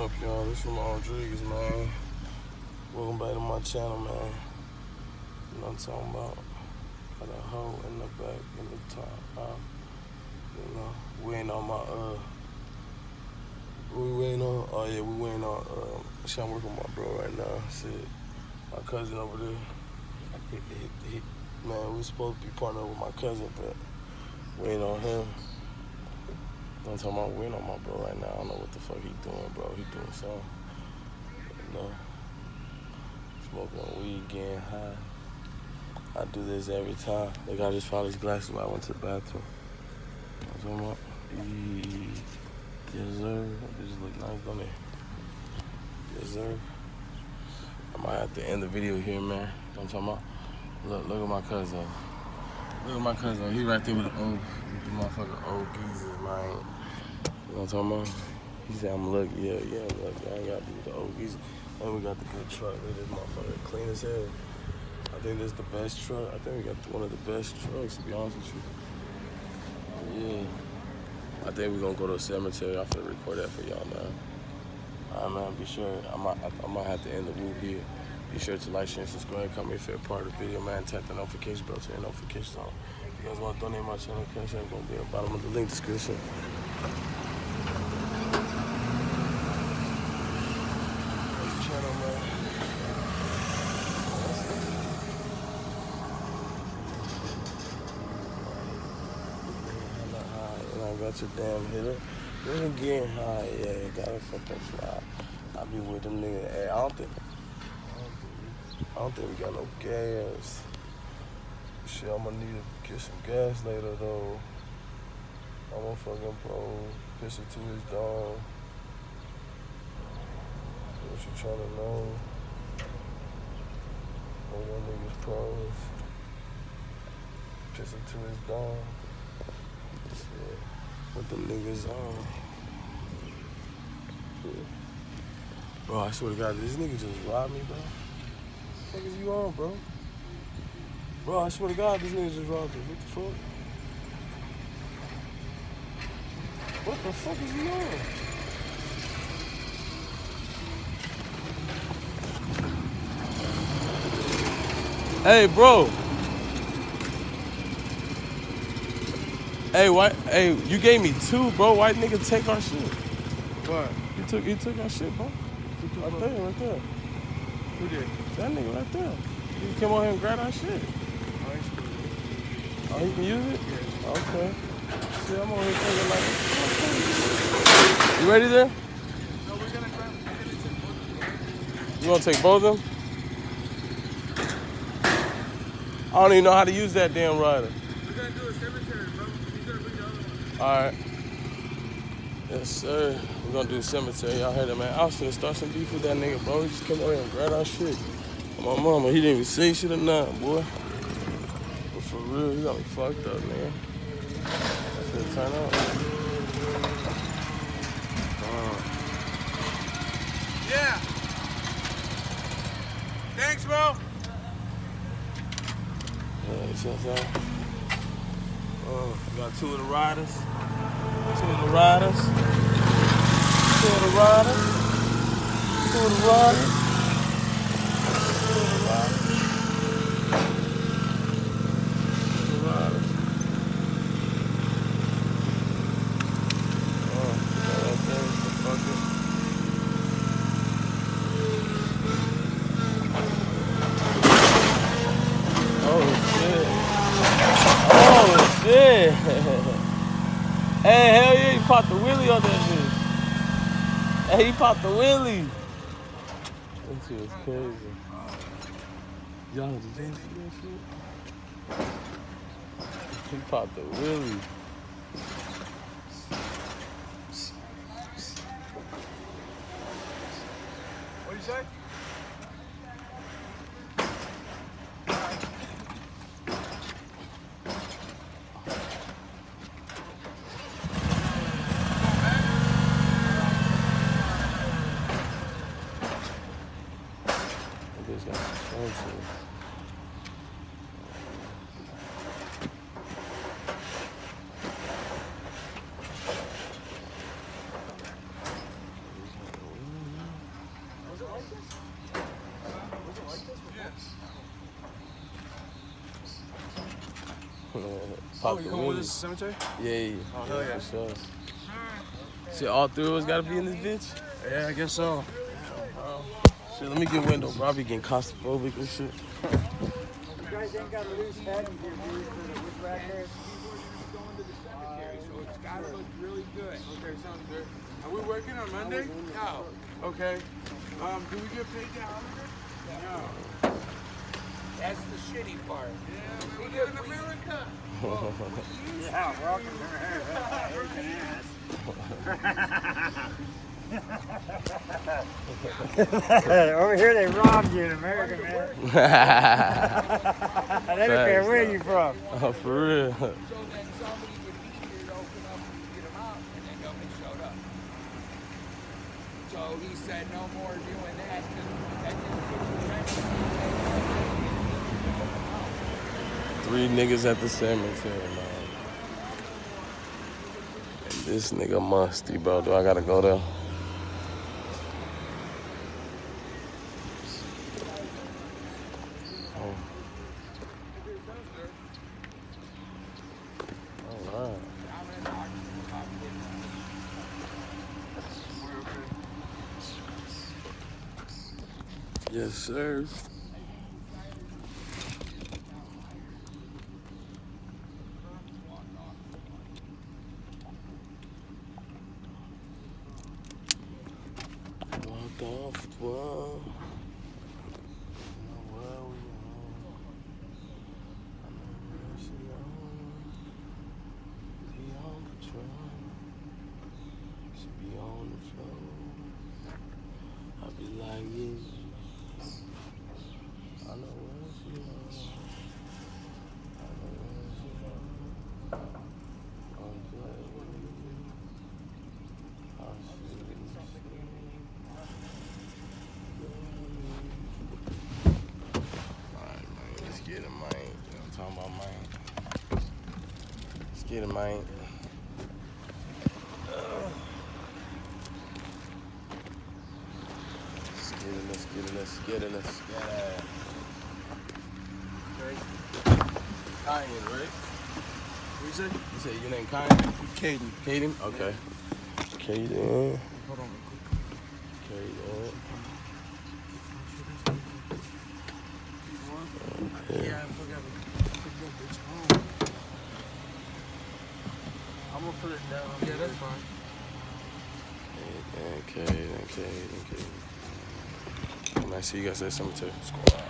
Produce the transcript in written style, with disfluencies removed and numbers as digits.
up, y'all? This is Sledrorodriguez, man. Welcome back to my channel, man. You know what I'm talking about? Got a hoe in the back, in the top. You know, we ain't on my, we waiting on, oh yeah, we waiting on, shit, I'm working with my bro right now. Shit, my cousin over there. Man, we supposed to be partnered with my cousin, but waiting on him. I'm talking about waiting on my bro right now. I don't know what the fuck he doing, bro. He doing something. You know, smoking on weed, getting high. I do this every time. Look, I just found his glasses when I went to the bathroom. I'm talking about, yes sir. They just look nice, don't they? Yes sir. I might have to end the video here, man. You know what I'm talking about? Look at my cousin. Look at my cousin. He right there with the old motherfucking old geezers, man. You know what I'm talking about? He said I'm lucky. Yeah, I'm lucky. I ain't got to do the old geezers. And we got the good truck. Look at this motherfucker, clean as hell. I think this is the best truck. I think we got one of the best trucks, to be honest with you. Yeah. I think we're gonna go to a cemetery. I'm finna record that for y'all, man. Alright, man, be sure. I might have to end the move here. Be sure to like, share, and subscribe. Come here for a part of the video, man. Tap the notification bell to your notifications on. If you guys want to donate my channel, CashApp gonna be at the bottom of the link description. Channel, man. And I got your damn hitter. Really getting high, yeah. Gotta fucking fly. I be with them niggas. Hey, I don't think we got no gas. Shit, I'm gonna need to get some gas later though. I'm gonna fucking bro piss it to his dog. What you trying to know? All one niggas pros. Piss it to his dog. Shit. What them niggas on? Yeah. Bro, I swear to God, this nigga just robbed me, bro. What the fuck is you on, bro? Bro, I swear to God, this nigga just robbed me. What the fuck? What the fuck is he on? Hey, bro. Hey, you gave me two, bro. White nigga take our shit. What? You took our shit, bro. Right there. Who did? That nigga right there. You come on here and grab our shit. Oh, he can use it? Yeah. Okay. Shit, I'm over here thinking like this. You ready there? No, we're gonna take both of them. You gonna take both of them? I don't even know how to use that damn rider. We're gonna do a cemetery, bro. He's gonna bring the other one. Alright. Yes, sir. We're gonna do a cemetery. Y'all heard that, man. I was finna start some beef with that nigga, bro. He just came over here and grabbed our shit. My mama, he didn't even say shit or nothing, boy. But for real, he got me fucked up, man. That's it, turn out. Yeah. Thanks, bro. Yeah, you see what I'm saying? We got two of the riders. Two of the riders. Two of the riders. Two of the riders. Two of the riders. Two of the riders. That thing, fuck it. Oh shit. Hey, hell yeah, he popped the Willy on that bitch. Hey, he popped the Willy. That shit was crazy. Y'all, did you see that shit? He popped the Willy. What'd you say? Bitch got some strong shit. like this? Was it like this before? Yes. Oh, you going with this cemetery? Yeah. Oh, hell yeah. For sure. Shit, all three of us gotta be in this bitch? Yeah, I guess so. Shit, let me get window, bro. I be getting claustrophobic and shit. You guys ain't got a loose head and get used to the wood rackers. So it's gotta look really good. Okay, sounds good. Are we working on Monday? No. Okay. Do we get paid now? No. That's the shitty part. Yeah, we live in America. Yeah, welcome to Over here they robbed you in America, man. They don't care where you from. Oh, for real. So then somebody would be here to open up and get them out, and then nobody showed up. So he said no more doing that, because that just puts the Three niggas at the cemetery, man. And this nigga musty, bro. Do I gotta go there? Alright. Yes, sir. Walked off with one. Get it, man. Let's get it. Kyan, right? What you say? You say your name Kyan? Caden. Caden? Okay. Caden. Hold on. Caden. Yeah, I forgot. I'm gonna put it down. Yeah, that's fine. Okay. Man, see you guys at cemetery. Squad.